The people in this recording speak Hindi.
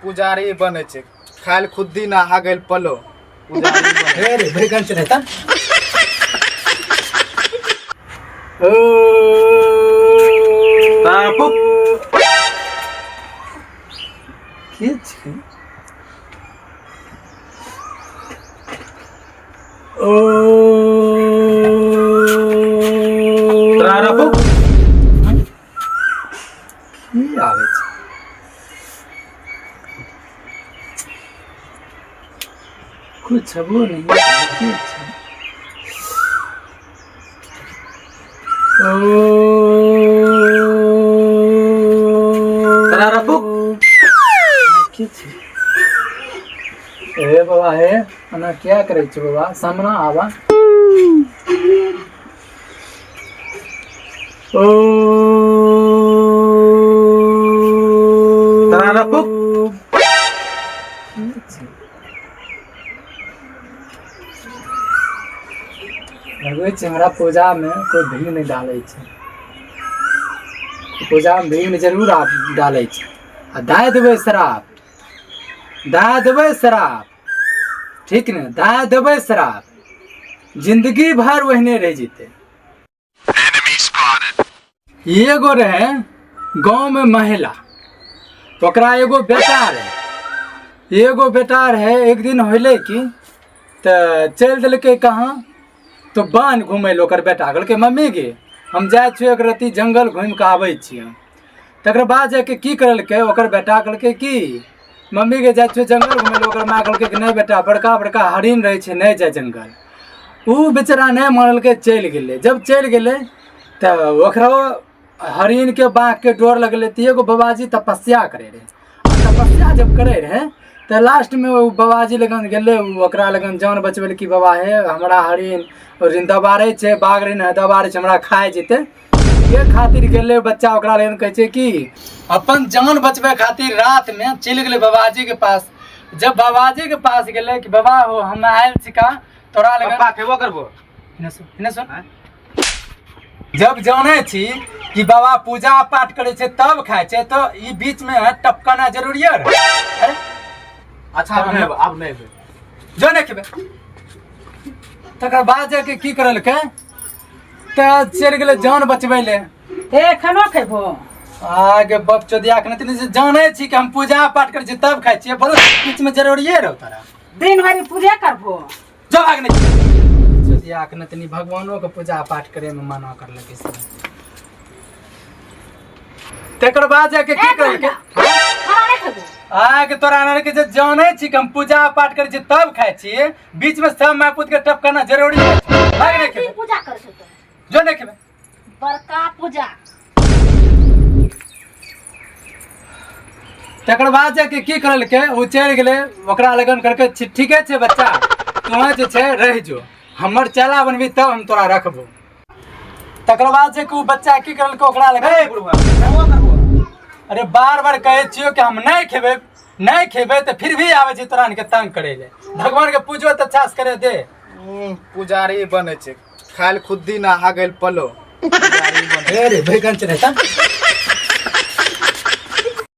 पुजारी बने छे खाल खुद्दी ना आ गइल पलो पुजारी बने रे बैगन से रहता ओ बापू के छै ओ प्रारंभ की आवे छै कुछ छबो नहीं की छै ओ प्रारंभ की छै ए बाबा हे अना क्या करे छै बाबा सामना आवा ओ प्रारंभ लगै छै हमरा पूजा में कोई भीड़ नहीं डाले छै पूजा में भीड़ जरूर आप डाले छै आ दाय देबै श्राप ठीक ने दाय देबै श्राप जिंदगी भर वहने रह जेते एगो रहे गांव में महिला ओकरा एगो बेटा रहे एक दिन होले कि तो चल दिलकै कहाँ तो बान घूमे लो ओकर बेटा कहलकै मम्मी गे हम जाइ छियै एक रत्ती जंगल घूमि कऽ आबै छियै तकर बाद जाके की करलकै ओकर बेटा कहलकै कि मम्मी के जाइ छियै जंगल घूमे लो ओकर माँ कहलकै कि नहीं बेटा बड़का बड़का हरिन रहै छै नहीं जाय जंगल उ बेचारा नहीं मानलकै चलि गेलै जब चलि गेलै तऽ ओकरो हरिन के बाँख के डोर लगलै तऽ एगो बाबाजी तपस्या करे रहे तपस्या जब करे रहे तो लास्ट में वो बाबाजी लगन गेले ओकरा लगन जान बचबे कि बाबा हे हमरा हरिन दबारे छै बाघ ऋण दबारे छै हमरा खाए जेते ये खातिर गेले बच्चा ओकरा लगन कहै छै कि अपन जान बचबे खातिर रात में चल गेले बाबाजी के पास जब बाबाजी के पास गेले कि बाबा हो हम आयल छिका तोरा लगन पप्पा खेबो करबो इन्ने सुन जब जाने छी कि बाबा पूजा पाठ करे छै तब खाए छै तो ई बीच में टपकाना जरूरी है अरे अच्छा अब नहीं जो नहीं खेबे तकर बाद जाके की करलकै तऽ चल गेले जान बचबै ले ए खानो खेबो आगे बप चोदिया के नहीं जाने छी कि हम पूजा पाठ करे छी तब खाए छी बोलो बीच में जरूरी है रहो तारा दिन भरि पूजा करबो जो आगे नहीं चोदिया के नहीं भगवानों के पूजा पाठ करे में मना करलकै सब तकर बाद जाके की करलकै खाना नहीं खेबो आगे तोरा के जे जाने छी कि हम पूजा पाठ करे छी तब खाए छी बीच में सब माय पुत के टपकाना जरूरी है भाग नहीं खेबे पूजा कर छै जो नहीं खेबे बड़का पूजा तकर बाद जाके की करलकै उ चल गेले ओकरा लगन करके ठीके छै बच्चा तों जे छै रह जो हमर चेला बनबी तब हम तोरा रखबो तकर बाद जे उ बच्चा की करलकै ओकरा लगन बुढ़वा खेबो करबो अरे बार बार कहे छियो कि हम नहीं खेबे तो फिर भी आवे छै तोरा के तंग करे ले भगवान के पूजो त अच्छा से करे दे पुजारी बने छे खाल खुद्दी ना आ गइल पलो पुजारी बने रे बैगन से रहता